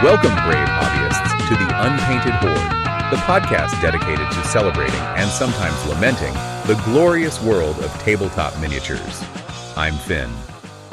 Welcome, brave hobbyists, to the Unpainted Horde, the podcast dedicated to celebrating and sometimes lamenting the glorious world of tabletop miniatures. I'm Finn.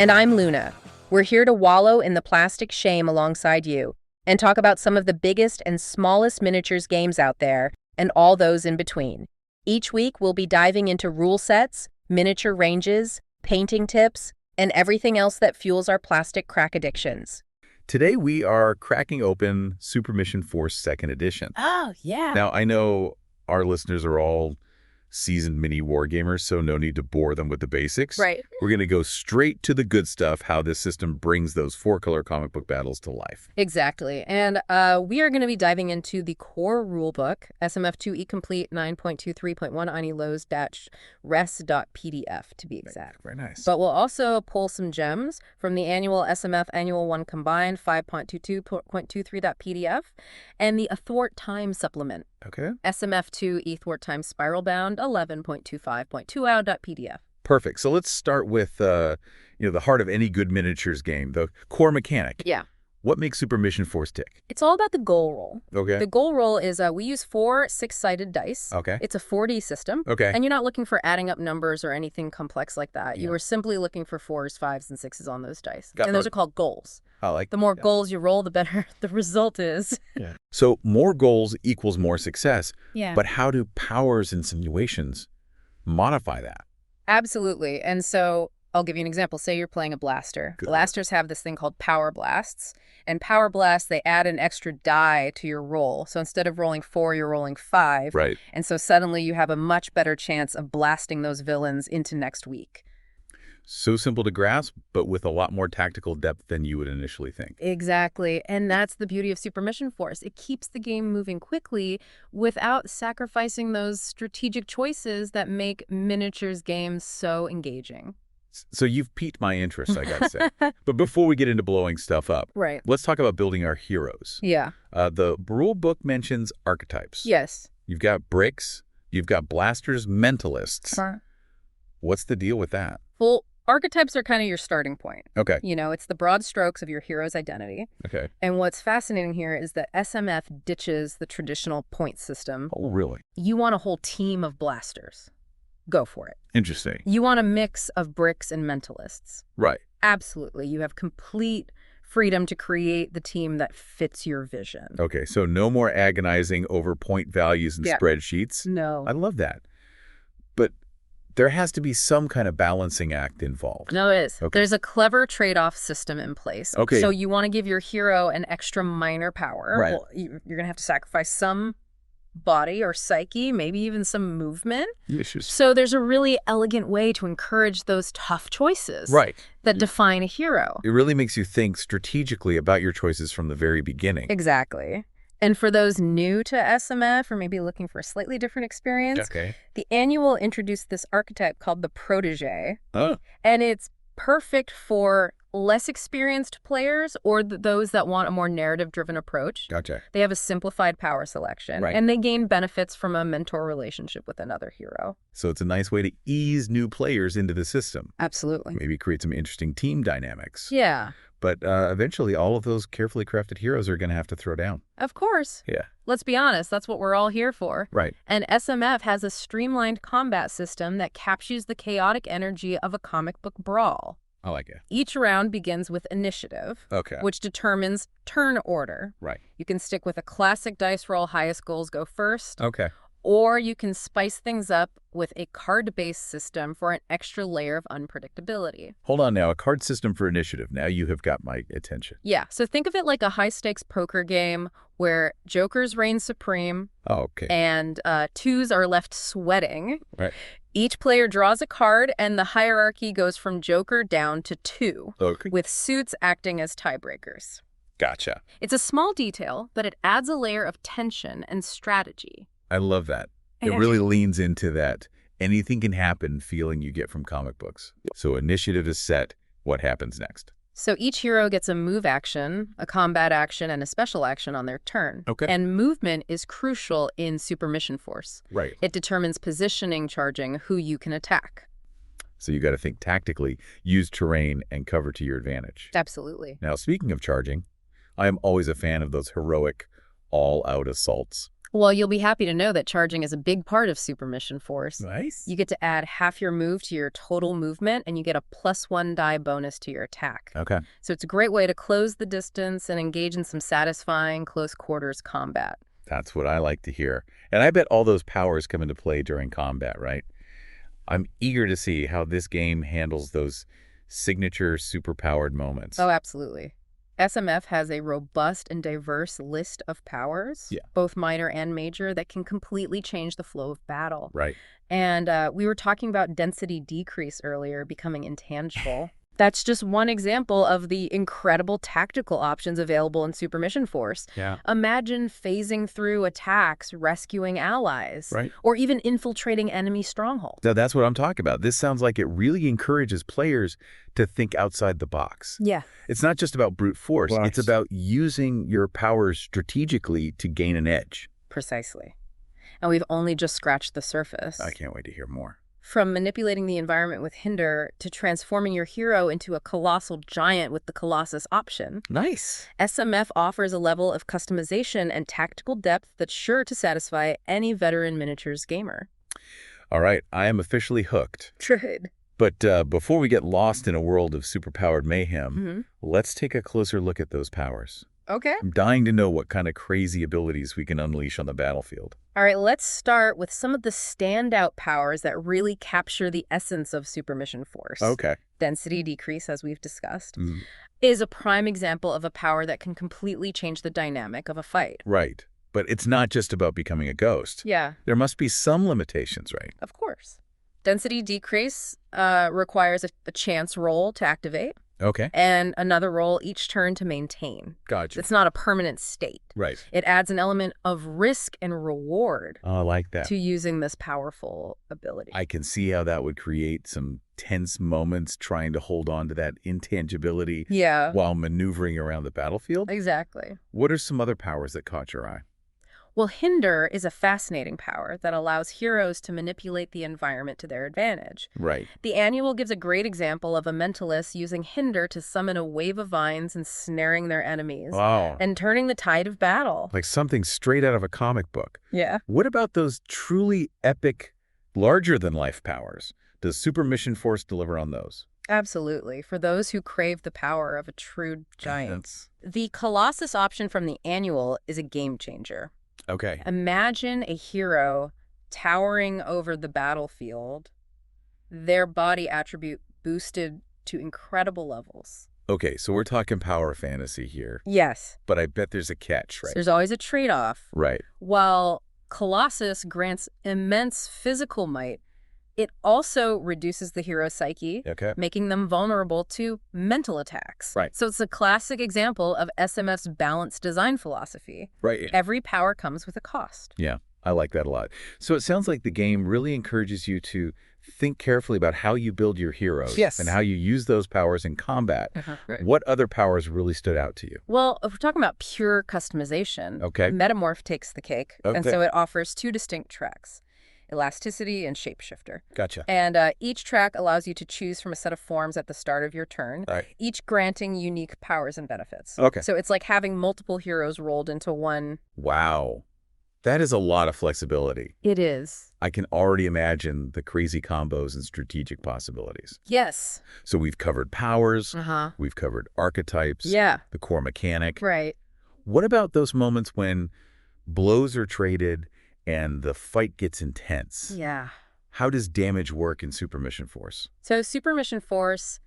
And I'm Luna. We're here to wallow in the plastic shame alongside you and talk about some of the biggest and smallest miniatures games out there and all those in between. Each week, we'll be diving into rule sets, miniature ranges, painting tips, and everything else that fuels our plastic crack addictions. Today, we are cracking open Super Mission Force 2nd Edition. Oh, yeah. Now, I know our listeners are all seasoned mini wargamers, so no need to bore them with the basics. Right. We're going to go straight to the good stuff, how this system brings those four-color comic book battles to life. Exactly. And we are going to be diving into the core rulebook, SMF2E Complete 9.23.1 Ani Lowe's-res.pdf to be exact. Very nice. But we'll also pull some gems from the annual SMF Annual 1 Combined 5.22.23.pdf and the Athwart Time Supplement. Okay. SMF2 Athwart Time Spiral Bound 11.25.2out.pdf. Perfect. So let's start with, the heart of any good miniatures game, the core mechanic. Yeah. What makes Super Mission Force tick? It's all about the goal roll. Okay. The goal roll is we use 4 6-sided dice. Okay. It's a 4D system. Okay. And you're not looking for adding up numbers or anything complex like that. You Yeah. are simply looking for 4s, 5s, and 6s on those dice. Got And those it. are called goals. I like The more goals you roll, the better the result is. Yeah. So more goals equals more success. Yeah. But how do powers and simulations modify that? Absolutely. And so I'll give you an example. Say you're playing a blaster. Good. Blasters have this thing called power blasts. And power blasts, they add an extra die to your roll. So instead of rolling 4, you're rolling 5. Right. And so suddenly you have a much better chance of blasting those villains into next week. So simple to grasp, but with a lot more tactical depth than you would initially think. Exactly. And that's the beauty of Super Mission Force. It keeps the game moving quickly without sacrificing those strategic choices that make miniatures games so engaging. So you've piqued my interest, I gotta say. But before we get into blowing stuff up, Right. let's talk about building our heroes. Yeah. The rule book mentions archetypes. Yes. You've got bricks, you've got blasters, mentalists. What's the deal with that? Well, archetypes are kind of your starting point. Okay. You know, it's the broad strokes of your hero's identity. Okay. And what's fascinating here is that SMF ditches the traditional point system. Oh, really? You want a whole team of blasters. Go for it. Interesting. You want a mix of bricks and mentalists. Right. Absolutely. You have complete freedom to create the team that fits your vision. Okay, so no more agonizing over point values and Yeah. spreadsheets. No. I love that. But there has to be some kind of balancing act involved. No, it is. Okay. There's a clever trade-off system in place. Okay. So you want to give your hero an extra minor power. Right. Well, you're going to have to sacrifice some body or psyche, maybe even some movement. It's just- So there's a really elegant way to encourage those tough choices Right. that define a hero. It really makes you think strategically about your choices from the very beginning. Exactly. And for those new to SMF or maybe looking for a slightly different experience, Okay. the annual introduced this archetype called the protege. Oh. And it's perfect for less experienced players or those that want a more narrative-driven approach. Gotcha. They have a simplified power selection, Right. and they gain benefits from a mentor relationship with another hero. So it's a nice way to ease new players into the system. Absolutely. Maybe create some interesting team dynamics. Yeah, But eventually, all of those carefully crafted heroes are going to have to throw down. of course. Yeah. Let's be honest, that's what we're all here for. Right. And SMF has a streamlined combat system that captures the chaotic energy of a comic book brawl. I like it. Each round begins with initiative, Okay. which determines turn order. Right. You can stick with a classic dice roll, highest goals go first, Okay. or you can spice things up with a card-based system for an extra layer of unpredictability. Hold on now. A card system for initiative. Now you have got my attention. Yeah, so think of it like a high-stakes poker game where jokers reign supreme Oh, okay. and twos are left sweating. Right. Each player draws a card, and the hierarchy goes from joker down to 2, Okay. with suits acting as tiebreakers. Gotcha. It's a small detail, but it adds a layer of tension and strategy. I love that. It And- really leans into that anything can happen feeling you get from comic books. So initiative is set. What happens next? So each hero gets a move action, a combat action, and a special action on their turn. Okay. And movement is crucial in Super Mission Force. Right. It determines positioning, charging, who you can attack. So you got to think tactically, use terrain and cover to your advantage. Absolutely. Now, speaking of charging, I am always a fan of those heroic, all-out assaults. Well, you'll be happy to know that charging is a big part of Super Mission Force. Nice. You get to add half your move to your total movement, and you get a +1 die bonus to your attack. Okay. So it's a great way to close the distance and engage in some satisfying close quarters combat. That's what I like to hear. And I bet all those powers come into play during combat, right? I'm eager to see how this game handles those signature superpowered moments. Oh, absolutely. SMF has a robust and diverse list of powers, both minor and major, that can completely change the flow of battle. Right. And we were talking about density decrease earlier, becoming intangible. That's just one example of the incredible tactical options available in Super Mission Force. Yeah. Imagine phasing through attacks, rescuing allies, Right. or even infiltrating enemy strongholds. Now, that's what I'm talking about. This sounds like it really encourages players to think outside the box. Yeah. It's not just about brute force. It's about using your powers strategically to gain an edge. Precisely. And we've only just scratched the surface. I can't wait to hear more. From manipulating the environment with Hinder to transforming your hero into a colossal giant with the Colossus option, Nice. SMF offers a level of customization and tactical depth that's sure to satisfy any veteran miniatures gamer. All right, I am officially hooked. Good. But before we get lost in a world of superpowered mayhem, let's take a closer look at those powers. Okay. I'm dying to know what kind of crazy abilities we can unleash on the battlefield. All right, let's start with some of the standout powers that really capture the essence of Super Mission Force. Okay. Density decrease, as we've discussed, is a prime example of a power that can completely change the dynamic of a fight. Right. But it's not just about becoming a ghost. Yeah. There must be some limitations, right? Of course. Density decrease requires a chance roll to activate. Okay. And another roll each turn to maintain. Gotcha. It's not a permanent state. Right. It adds an element of risk and reward Oh, I like that. to using this powerful ability. I can see how that would create some tense moments trying to hold on to that intangibility while maneuvering around the battlefield. Exactly. What are some other powers that caught your eye? Well, Hinder is a fascinating power that allows heroes to manipulate the environment to their advantage. Right. The annual gives a great example of a mentalist using Hinder to summon a wave of vines, ensnaring their enemies, Wow. and turning the tide of battle. Like something straight out of a comic book. Yeah. What about those truly epic, larger-than-life powers? Does Super Mission Force deliver on those? Absolutely, for those who crave the power of a true giant. The Colossus option from the annual is a game changer. Okay. Imagine a hero towering over the battlefield, their body attribute boosted to incredible levels. Okay, so we're talking power fantasy here. Yes. But I bet there's a catch, right? So there's always a trade-off. Right. While Colossus grants immense physical might, it also reduces the hero's psyche, making them vulnerable to mental attacks. Right. So it's a classic example of SMF's balanced design philosophy. Right. Every power comes with a cost. Yeah, I like that a lot. So it sounds like the game really encourages you to think carefully about how you build your heroes and how you use those powers in combat. Right. What other powers really stood out to you? Well, if we're talking about pure customization, Metamorph takes the cake, and so it offers two distinct tracks. Elasticity and Shapeshifter. Gotcha. And each track allows you to choose from a set of forms at the start of your turn, each granting unique powers and benefits. Okay. So it's like having multiple heroes rolled into one. Wow. That is a lot of flexibility. It is. I can already imagine the crazy combos and strategic possibilities. Yes. So we've covered powers. We've covered archetypes. Yeah. The core mechanic. Right. What about those moments when blows are traded and the fight gets intense? Yeah. How does damage work in Super Mission Force? So Super Mission Force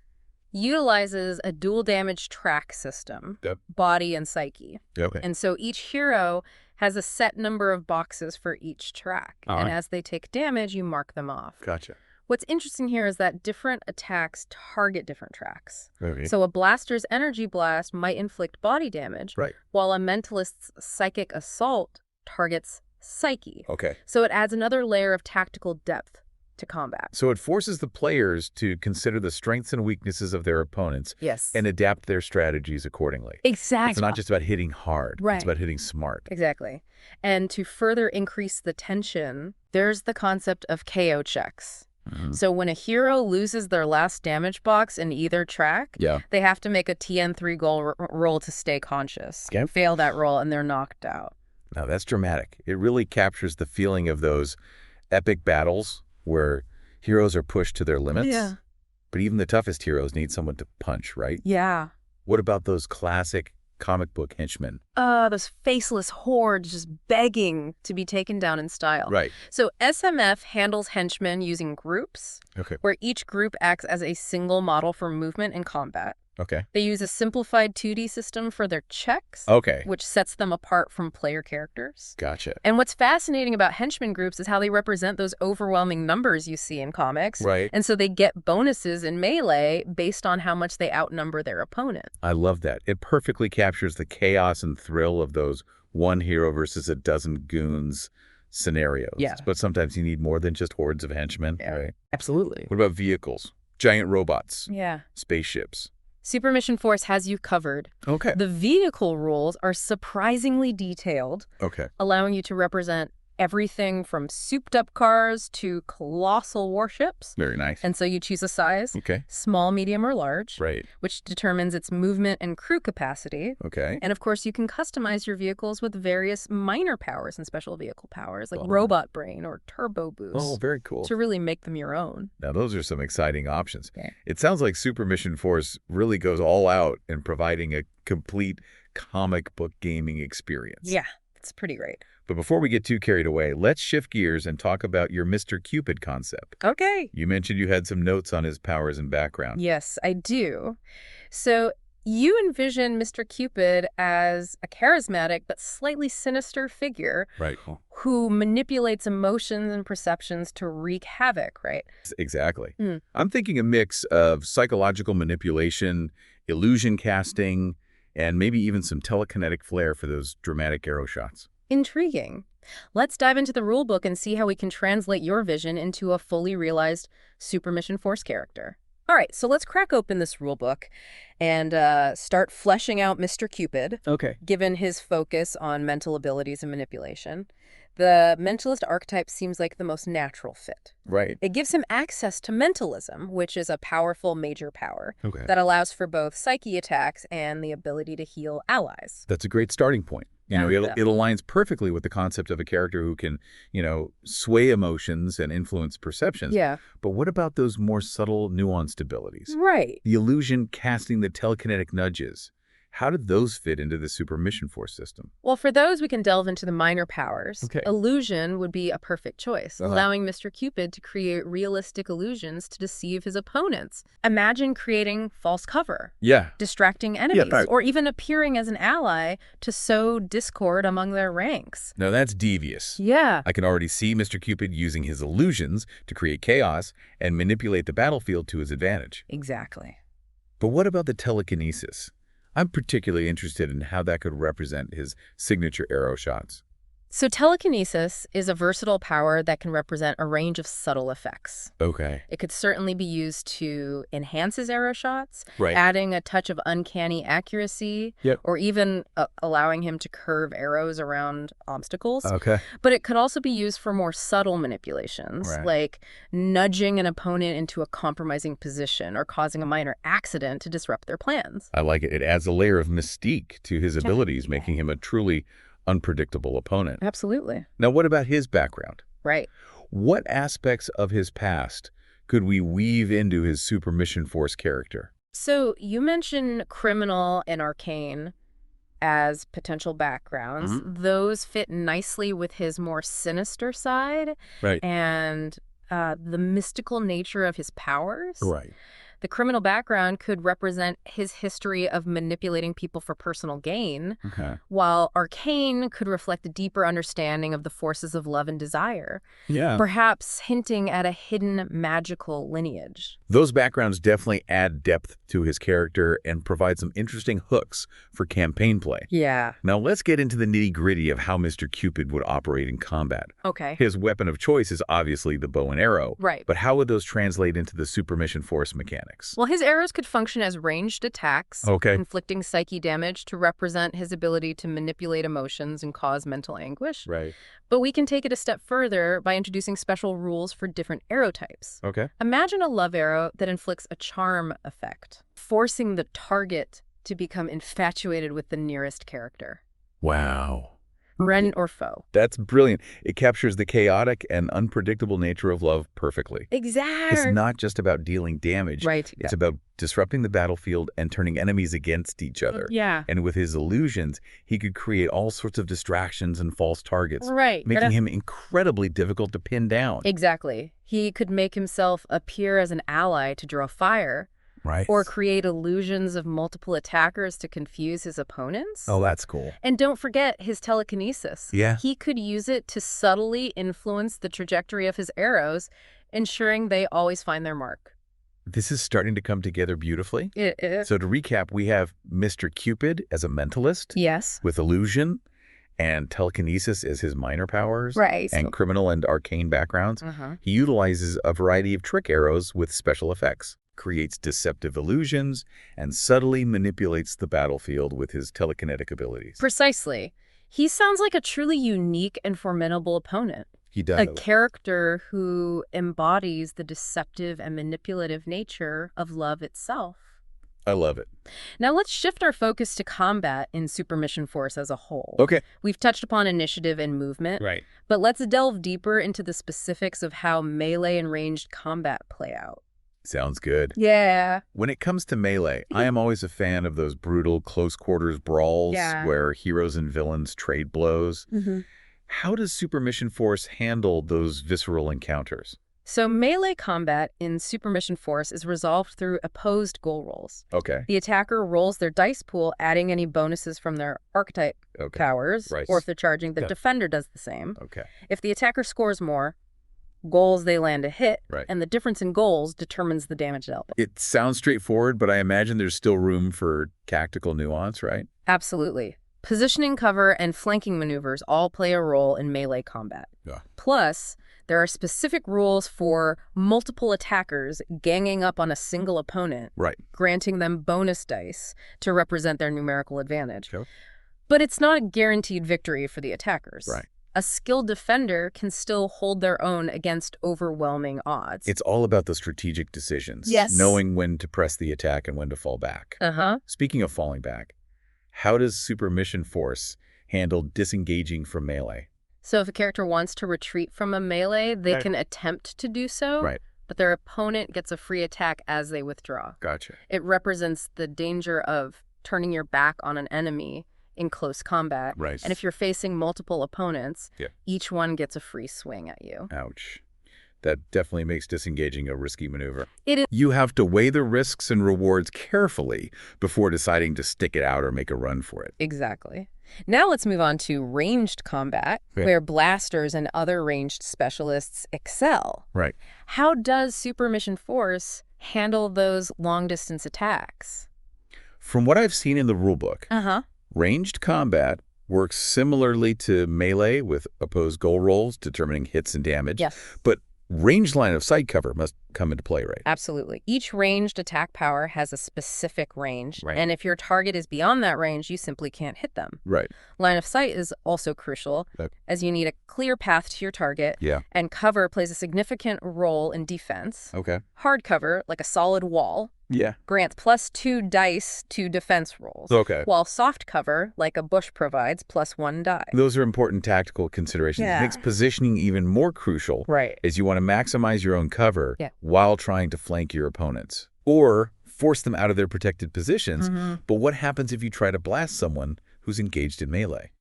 utilizes a dual damage track system, body and psyche. Okay. And so each hero has a set number of boxes for each track. And as they take damage, you mark them off. Gotcha. What's interesting here is that different attacks target different tracks. Okay. So a blaster's energy blast might inflict body damage, while a mentalist's psychic assault targets psyche. Okay. So it adds another layer of tactical depth to combat. So it forces the players to consider the strengths and weaknesses of their opponents and adapt their strategies accordingly. Exactly. It's not just about hitting hard. Right. It's about hitting smart. Exactly. And to further increase the tension, there's the concept of KO checks. So when a hero loses their last damage box in either track, Yeah. they have to make a TN3 goal roll to stay conscious. Okay. Fail that roll and they're knocked out. Now, that's dramatic. It really captures the feeling of those epic battles where heroes are pushed to their limits. Yeah. But even the toughest heroes need someone to punch, right? Yeah. What about those classic comic book henchmen? Those faceless hordes just begging to be taken down in style. Right. So SMF handles henchmen using groups, Okay. where each group acts as a single model for movement and combat. Okay. They use a simplified 2D system for their checks, Okay. which sets them apart from player characters. Gotcha. And what's fascinating about henchman groups is how they represent those overwhelming numbers you see in comics. Right. And so they get bonuses in Melee based on how much they outnumber their opponent. I love that. It perfectly captures the chaos and thrill of those one hero versus a dozen goons scenarios. Yeah. But sometimes you need more than just hordes of henchmen, right? Absolutely. What about vehicles? Giant robots, Yeah. spaceships. Super Mission Force has you covered. Okay. The vehicle rules are surprisingly detailed, Okay. allowing you to represent everything from souped-up cars to colossal warships. Very nice. And so you choose a size, Okay. small, medium, or large, Right. which determines its movement and crew capacity. Okay. And of course, you can customize your vehicles with various minor powers and special vehicle powers, like Oh. robot brain or turbo boost, Oh, very cool. to really make them your own. Now, those are some exciting options. Yeah. It sounds like Super Mission Force really goes all out in providing a complete comic book gaming experience. Yeah, it's pretty great. But before we get too carried away, let's shift gears and talk about your Mr. Cupid concept. Okay. You mentioned you had some notes on his powers and background. Yes, I do. So you envision Mr. Cupid as a charismatic but slightly sinister figure Right. who manipulates emotions and perceptions to wreak havoc, right? Exactly. Mm. I'm thinking a mix of psychological manipulation, illusion casting, and maybe even some telekinetic flair for those dramatic arrow shots. Intriguing. Let's dive into the rulebook and see how we can translate your vision into a fully realized Super Mission Force character. All right, so let's crack open this rulebook and start fleshing out Mr. Cupid, Okay. given his focus on mental abilities and manipulation. The mentalist archetype seems like the most natural fit. Right. It gives him access to mentalism, which is a powerful major power Okay. that allows for both psyche attacks and the ability to heal allies. That's a great starting point. You know, Yeah. it aligns perfectly with the concept of a character who can, sway emotions and influence perceptions. Yeah, But what about those more subtle, nuanced abilities? right. The illusion casting, the telekinetic nudges. How did those fit into the Super Mission Force system? Well, for those, we can delve into the minor powers. Okay. Illusion would be a perfect choice, Uh-huh. allowing Mr. Cupid to create realistic illusions to deceive his opponents. Imagine creating false cover, Yeah. distracting enemies, right. or even appearing as an ally to sow discord among their ranks. Now that's devious. Yeah. I can already see Mr. Cupid using his illusions to create chaos and manipulate the battlefield to his advantage. Exactly. But what about the telekinesis? I'm particularly interested in how that could represent his signature arrow shots. So telekinesis is a versatile power that can represent a range of subtle effects. Okay. It could certainly be used to enhance his arrow shots, Right. adding a touch of uncanny accuracy, Yep. or even allowing him to curve arrows around obstacles. Okay. But it could also be used for more subtle manipulations, Right. like nudging an opponent into a compromising position or causing a minor accident to disrupt their plans. I like it. It adds a layer of mystique to his abilities, making him a truly unpredictable opponent. Absolutely. Now, what about his background? Right. What aspects of his past could we weave into his Super Mission Force character? So you mentioned criminal and arcane as potential backgrounds. Mm-hmm. Those fit nicely with his more sinister side Right. and the mystical nature of his powers. Right. The criminal background could represent his history of manipulating people for personal gain, Okay. while arcane could reflect a deeper understanding of the forces of love and desire, Yeah. perhaps hinting at a hidden magical lineage. Those backgrounds definitely add depth to his character and provide some interesting hooks for campaign play. Yeah. Now, let's get into the nitty-gritty of how Mr. Cupid would operate in combat. Okay. His weapon of choice is obviously the bow and arrow. Right. But how would those translate into the Super Mission Force mechanics? mechanics. Well, his arrows could function as ranged attacks, Okay. inflicting psyche damage to represent his ability to manipulate emotions and cause mental anguish. Right. But we can take it a step further by introducing special rules for different arrow types. Okay. Imagine a love arrow that inflicts a charm effect, forcing the target to become infatuated with the nearest character, Wow. friend or foe. That's brilliant. It captures the chaotic and unpredictable nature of love perfectly. Exactly. It's not just about dealing damage. Right. It's about disrupting the battlefield and turning enemies against each other. Yeah. And with his illusions, he could create all sorts of distractions and false targets, Right. making him incredibly difficult to pin down. Exactly. He could make himself appear as an ally to draw fire, Right. or create illusions of multiple attackers to confuse his opponents. Oh, that's cool. And don't forget his telekinesis. Yeah. He could use it to subtly influence the trajectory of his arrows, ensuring they always find their mark. This is starting to come together beautifully. It is. So to recap, we have Mr. Cupid as a mentalist Yes. with illusion and telekinesis as his minor powers. Right. And criminal and arcane backgrounds. He utilizes a variety of trick arrows with special effects, creates deceptive illusions, and subtly manipulates the battlefield with his telekinetic abilities. Precisely. He sounds like a truly unique and formidable opponent. He does. A character who embodies the deceptive and manipulative nature of love itself. I love it. Now let's shift our focus to combat in Super Mission Force as a whole. Okay. We've touched upon initiative and movement, Right. but let's delve deeper into the specifics of how melee and ranged combat play out. Sounds good. Yeah. When it comes to melee, I am always a fan of those brutal close quarters brawls where heroes and villains trade blows. How does Super Mission Force handle those visceral encounters? So melee combat in Super Mission Force is resolved through opposed goal rolls. Okay. The attacker rolls their dice pool, adding any bonuses from their archetype powers, Right. or if they're charging, the Yeah. defender does the same. Okay. If the attacker scores more goals, they land a hit, Right. and the difference in goals determines the damage dealt. It sounds straightforward, but I imagine there's still room for tactical nuance, right? Absolutely. Positioning, cover, and flanking maneuvers all play a role in melee combat. Yeah. Plus, there are specific rules for multiple attackers ganging up on a single opponent, Right. granting them bonus dice to represent their numerical advantage. Sure. But it's not a guaranteed victory for the attackers. Right. A skilled defender can still hold their own against overwhelming odds. It's all about the strategic decisions. Yes. Knowing when to press the attack and when to fall back. Speaking of falling back, how does Super Mission Force handle disengaging from melee? So if a character wants to retreat from a melee, they can attempt to do so, Right. but their opponent gets a free attack as they withdraw. Gotcha. It represents the danger of turning your back on an enemy in close combat. Right. And if you're facing multiple opponents, Yeah. each one gets a free swing at you. Ouch. That definitely makes disengaging a risky maneuver. It is. You have to weigh the risks and rewards carefully before deciding to stick it out or make a run for it. Exactly. Now let's move on to ranged combat, where blasters and other ranged specialists excel. Right. How does Super Mission Force handle those long-distance attacks? From what I've seen in the rulebook, ranged combat works similarly to melee with opposed goal rolls, determining hits and damage. Yes. But ranged line of sight cover must come into play, right? Absolutely. Each ranged attack power has a specific range, Right. and if your target is beyond that range, you simply can't hit them. Right. Line of sight is also crucial, as you need a clear path to your target, Yeah. and cover plays a significant role in defense. Okay. Hard cover, like a solid wall, Yeah. grants +2 dice to defense rolls, Okay. while soft cover, like a bush, provides +1 die. Those are important tactical considerations. Yeah. It makes positioning even more crucial, Right. as you want to maximize your own cover Yeah. while trying to flank your opponents. Or force them out of their protected positions. But what happens if you try to blast someone who's engaged in melee?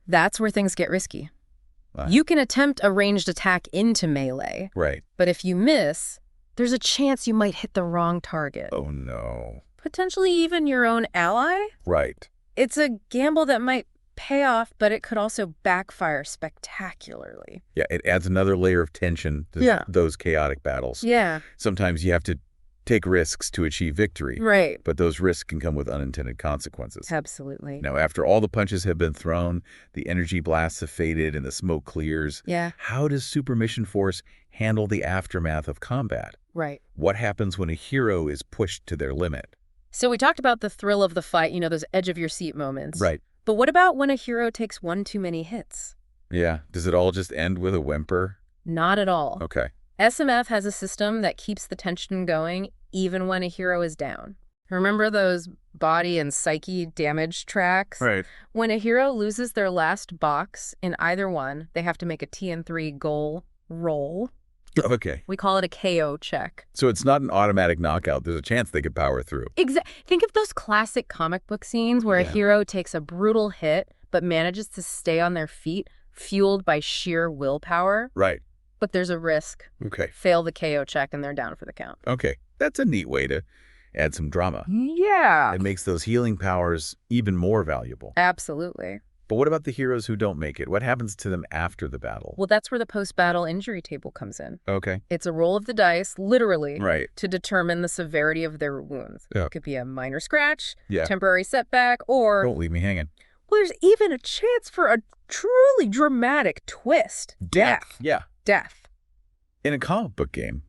That's where things get risky. You can attempt a ranged attack into melee, Right. but if you miss, there's a chance you might hit the wrong target. Oh, no. Potentially even your own ally? Right. It's a gamble that might pay off, but it could also backfire spectacularly. Yeah, it adds another layer of tension to those chaotic battles. Yeah. Sometimes you have to take risks to achieve victory. Right. But those risks can come with unintended consequences. Absolutely. Now, after all the punches have been thrown, the energy blasts have faded, and the smoke clears, Yeah. how does Super Mission Force handle the aftermath of combat? Right. What happens when a hero is pushed to their limit? So we talked about the thrill of the fight, those edge-of-your-seat moments. Right. But what about when a hero takes one too many hits? Yeah. Does it all just end with a whimper? Not at all. Okay. SMF has a system that keeps the tension going even when a hero is down. Remember those body and psyche damage tracks? Right. When a hero loses their last box in either one, they have to make a TN3 goal roll. Okay. We call it a KO check. So it's not an automatic knockout. There's a chance they could power through. Think of those classic comic book scenes where a hero takes a brutal hit but manages to stay on their feet, fueled by sheer willpower. Right. But there's a risk. Okay. Fail the KO check and they're down for the count. Okay. That's a neat way to add some drama. Yeah. It makes those healing powers even more valuable. Absolutely. But what about the heroes who don't make it? What happens to them after the battle? Well, that's where the post-battle injury table comes in. Okay. It's a roll of the dice, literally, Right. to determine the severity of their wounds. Yeah. It could be a minor scratch, Yeah. temporary setback, or... Don't leave me hanging. Well, there's even a chance for a truly dramatic twist. Death. Yeah. Death. In a comic book game,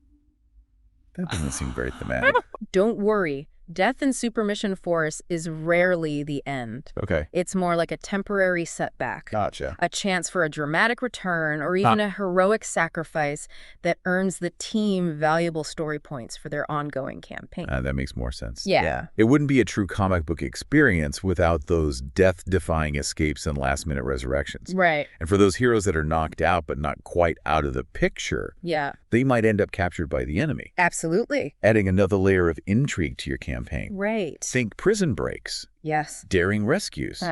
that doesn't seem very thematic. Don't worry. Death in Super Mission Force is rarely the end. Okay. It's more like a temporary setback. Gotcha. A chance for a dramatic return or even a heroic sacrifice that earns the team valuable story points for their ongoing campaign. That makes more sense. Yeah. It wouldn't be a true comic book experience without those death-defying escapes and last-minute resurrections. Right. And for those heroes that are knocked out but not quite out of the picture, Yeah. they might end up captured by the enemy, Absolutely. adding another layer of intrigue to your campaign. Right. Think prison breaks, Yes. daring rescues,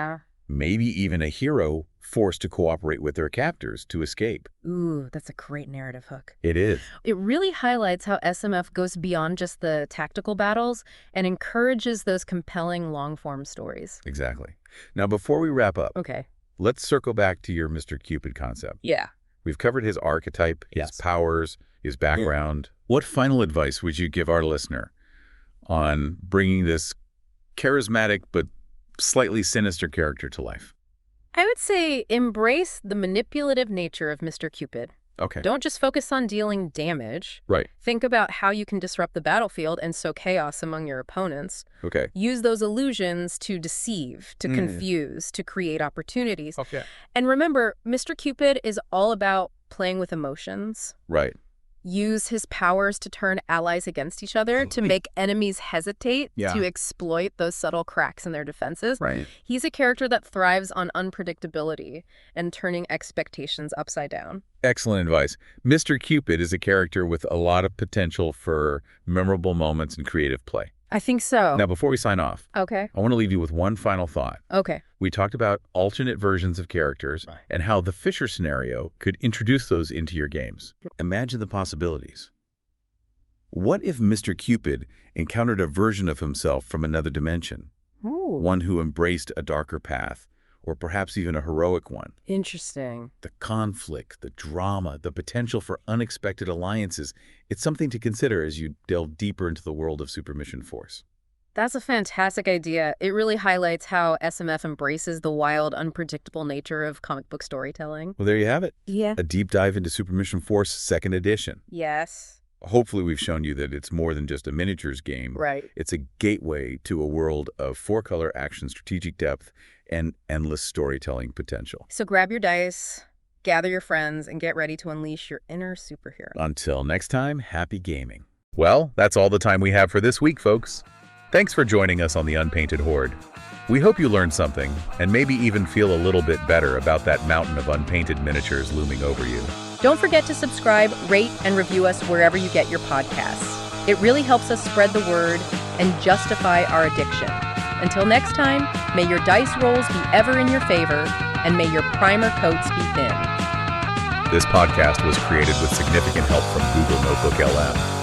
maybe even a hero forced to cooperate with their captors to escape. Ooh, that's a great narrative hook. It is. It really highlights how SMF goes beyond just the tactical battles and encourages those compelling long-form stories. Exactly. Now, before we wrap up, Okay. let's circle back to your Mr. Cupid concept. Yeah. We've covered his archetype, his powers, his background. What final advice would you give our listener on bringing this charismatic but slightly sinister character to life? I would say embrace the manipulative nature of Mr. Cupid. Okay. Don't just focus on dealing damage. Right. Think about how you can disrupt the battlefield and sow chaos among your opponents. Okay. Use those illusions to deceive, to confuse, to create opportunities. Okay. And remember, Mr. Cupid is all about playing with emotions. Right. Use his powers to turn allies against each other, to make enemies hesitate, to exploit those subtle cracks in their defenses. Right. He's a character that thrives on unpredictability and turning expectations upside down. Excellent advice. Mr. Cupid is a character with a lot of potential for memorable moments and creative play. I think so. Now, before we sign off, Okay. I want to leave you with one final thought. Okay. We talked about alternate versions of characters and how the Fisher scenario could introduce those into your games. Imagine the possibilities. What if Mr. Cupid encountered a version of himself from another dimension? Ooh. One who embraced a darker path, or perhaps even a heroic one. Interesting. The conflict, the drama, the potential for unexpected alliances, it's something to consider as you delve deeper into the world of Super Mission Force. That's a fantastic idea. It really highlights how SMF embraces the wild, unpredictable nature of comic book storytelling. Well, there you have it. Yeah. A deep dive into Super Mission Force 2nd edition. Yes. Hopefully we've shown you that it's more than just a miniatures game. Right. It's a gateway to a world of 4-color action, strategic depth, and endless storytelling potential. So grab your dice, gather your friends, and get ready to unleash your inner superhero. Until next time, happy gaming. Well, that's all the time we have for this week, folks. Thanks for joining us on the Unpainted Horde. We hope you learned something, and maybe even feel a little bit better about that mountain of unpainted miniatures looming over you. Don't forget to subscribe, rate, and review us wherever you get your podcasts. It really helps us spread the word and justify our addiction. Until next time, may your dice rolls be ever in your favor, and may your primer coats be thin. This podcast was created with significant help from Google Notebook LM.